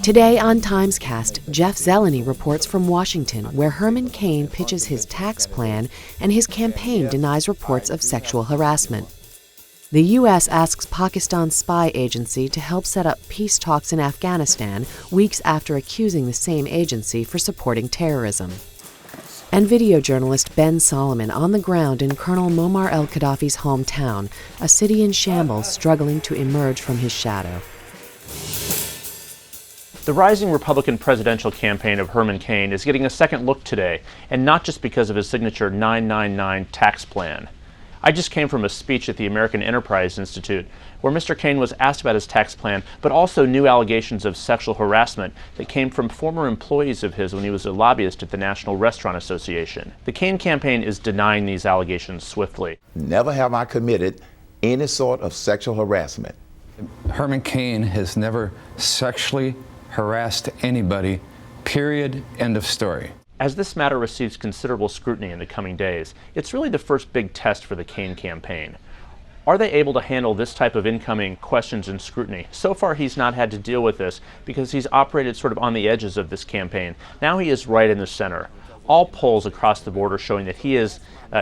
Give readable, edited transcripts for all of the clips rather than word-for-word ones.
Today on TimesCast, Jeff Zeleny reports from Washington, where Herman Cain pitches his tax plan and his campaign denies reports of sexual harassment. The U.S. asks Pakistan's spy agency to help set up peace talks in Afghanistan weeks after accusing the same agency for supporting terrorism. And video journalist Ben Solomon on the ground in Colonel Muammar el-Qaddafi's hometown, a city in shambles struggling to emerge from his shadow. The rising Republican presidential campaign of Herman Cain is getting a second look today, and not just because of his signature 999 tax plan. I just came from a speech at the American Enterprise Institute where Mr. Cain was asked about his tax plan, but also new allegations of sexual harassment that came from former employees of his when he was a lobbyist at the National Restaurant Association. The Cain campaign is denying these allegations swiftly. Never have I committed any sort of sexual harassment. Herman Cain has never sexually harassed anybody, period, end of story. As this matter receives considerable scrutiny in the coming days, it's really the first big test for the Cain campaign. Are they able to handle this type of incoming questions and scrutiny? So far, he's not had to deal with this because he's operated sort of on the edges of this campaign. Now he is right in the center. All polls across the board are showing that he is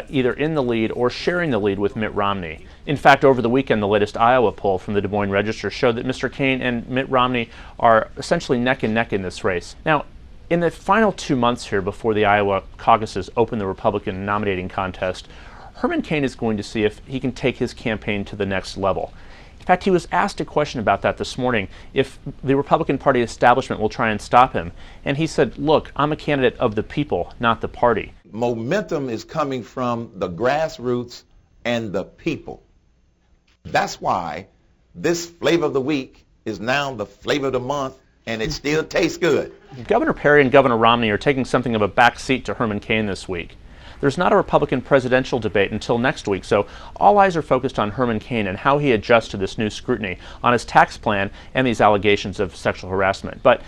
either in the lead or sharing the lead with Mitt Romney. In fact, over the weekend, the latest Iowa poll from the Des Moines Register showed that Mr. Cain and Mitt Romney are essentially neck and neck in this race. Now, in the final 2 months here before the Iowa caucuses open the Republican nominating contest, Herman Cain is going to see if he can take his campaign to the next level. In fact, he was asked a question about that this morning, if the Republican Party establishment will try and stop him. And he said, look, I'm a candidate of the people, not the party. Momentum is coming from the grassroots and the people. That's why this flavor of the week is now the flavor of the month, and it still tastes good. Governor Perry and Governor Romney are taking something of a back seat to Herman Cain this week. There's not a Republican presidential debate until next week, so all eyes are focused on Herman Cain and how he adjusts to this new scrutiny on his tax plan and these allegations of sexual harassment. But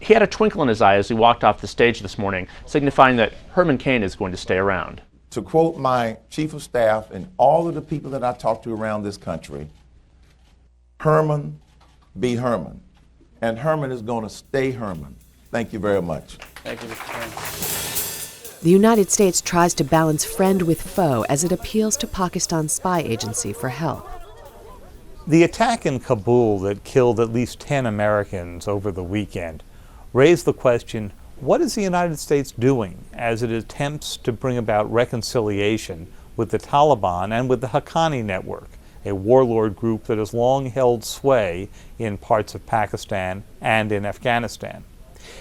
he had a twinkle in his eye as he walked off the stage this morning, signifying that Herman Cain is going to stay around. To quote my chief of staff and all of the people that I talk to around this country, Herman beat Herman, and Herman is going to stay Herman. Thank you very much. Thank you, Mr. Chairman. The United States tries to balance friend with foe as it appeals to Pakistan's spy agency for help. The attack in Kabul that killed at least 10 Americans over the weekend raised the question, what is the United States doing as it attempts to bring about reconciliation with the Taliban and with the Haqqani network, a warlord group that has long held sway in parts of Pakistan and in Afghanistan?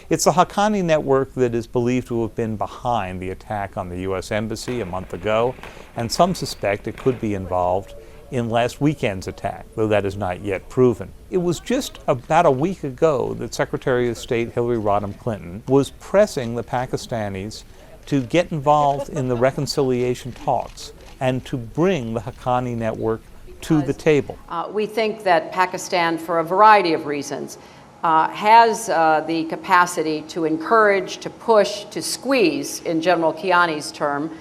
It's the Haqqani network that is believed to have been behind the attack on the U.S. Embassy a month ago, and some suspect it could be involved in last weekend's attack, though that is not yet proven. It was just about a week ago that Secretary of State Hillary Rodham Clinton was pressing the Pakistanis to get involved in the reconciliation talks and to bring the Haqqani network to the table. We think that Pakistan, for a variety of reasons, has the capacity to encourage, to push, to squeeze, in General Kiani's term,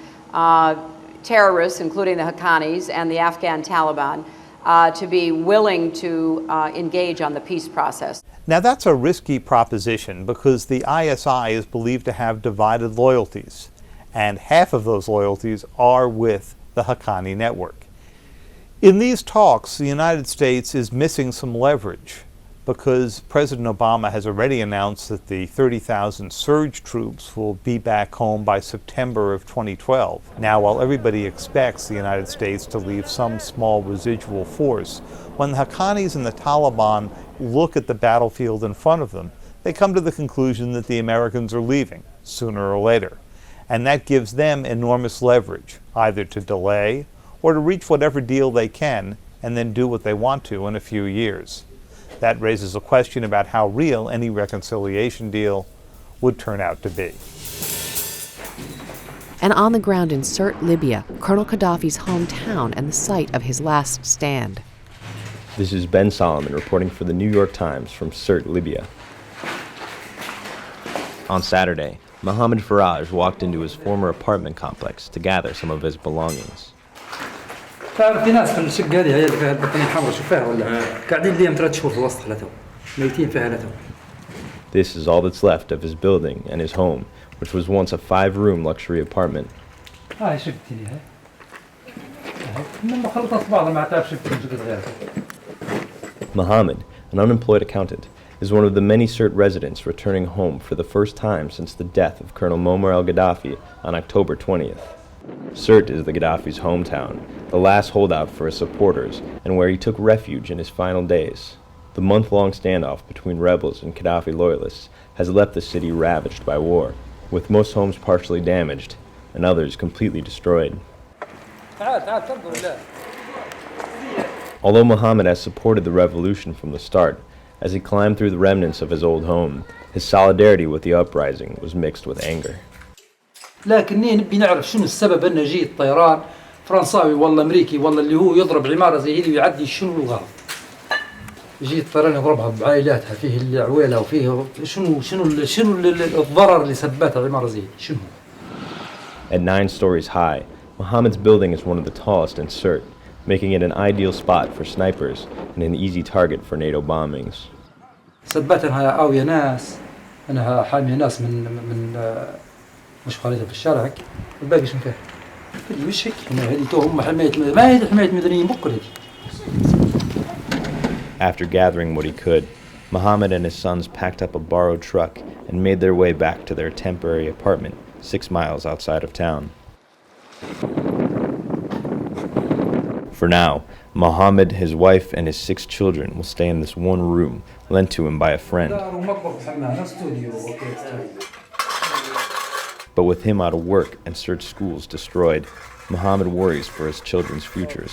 terrorists, including the Haqqanis and the Afghan Taliban, to be willing to engage on the peace process. Now that's a risky proposition because the ISI is believed to have divided loyalties, and half of those loyalties are with the Haqqani network. In these talks, the United States is missing some leverage because President Obama has already announced that the 30,000 surge troops will be back home by September of 2012. Now, while everybody expects the United States to leave some small residual force, when the Haqqanis and the Taliban look at the battlefield in front of them, they come to the conclusion that the Americans are leaving sooner or later. And that gives them enormous leverage, either to delay or to reach whatever deal they can and then do what they want to in a few years. That raises a question about how real any reconciliation deal would turn out to be. And on the ground in Sirte, Libya, Colonel Qaddafi's hometown and the site of his last stand. This is Ben Solomon reporting for the New York Times from Sirte, Libya. On Saturday, Mohammed Faraj walked into his former apartment complex to gather some of his belongings. تعرف في ناس في الشقة هذه هي اللي فيها البطانية الحمراء شوفها ولا قاعدين ليهم 3 شهور في وسطها لتو ميتين فيها لتو This is all that's left of his building and his home, which was once a 5-room luxury apartment. هاي شقتي هاي. لما خلطت بعضها ما تعرف شقتي شقت غيرها. Mohammed, an unemployed accountant, is one of the many Sirte residents returning home for the first time since the death of Colonel Muammar el-Qaddafi on October 20th. Sirte is the Gaddafi's hometown, the last holdout for his supporters, and where he took refuge in his final days. The month-long standoff between rebels and Qaddafi loyalists has left the city ravaged by war, with most homes partially damaged and others completely destroyed. Although Mohammed has supported the revolution from the start, as he climbed through the remnants of his old home, his solidarity with the uprising was mixed with anger. لكني نبي نعرف شنو السبب أن جيت طيران فرنساوي ولا أمريكي ولا اللي هو يضرب عمارة زي هذي ويعدي شنو الغرض؟ جيت طيران يضربها بعائلاتها فيه العويلة وفيه شنو الضرر اللي سببته عمارة زي شنو؟ At 9 stories high, Mohammed's building is one of the tallest in Sirte, making it an ideal spot for snipers and an easy target for NATO bombings. سبتها آوية ناس أنا حامي ناس من مش خالدها في الشارع الباقي شنو فيه؟ اللي مش هيك هذه توهم حماية ما هي حماية مدنيين بكرة. After gathering what he could, Mohammed and his sons packed up a borrowed truck and made their way back to their temporary apartment 6 miles outside of town. For now, Mohammed, his wife, and his 6 children will stay in this one room lent to him by a friend. But with him out of work and Sirte schools destroyed, Mohammed worries for his children's futures.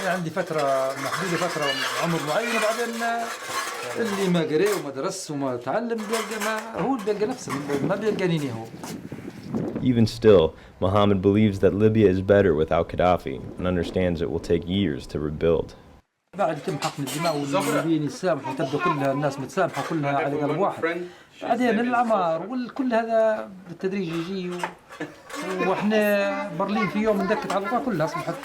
عندي فترة محدودة فترة عمر معين وبعدين اللي ما قرأ وما درس وما تعلم بيلقى نفسه ما بيلقاني هو. Even still, Mohammed believes that Libya is better without Qaddafi and understands it will take years to rebuild. بعد تم حقن الدماء والليبيين يسامحوا وتبدأ كلها الناس متسامحة كلها على قلب واحد. بعدين العمار والكل هذا بالتدريج يجي واحنا برلين في يوم ندكت على الله كلها أصبحت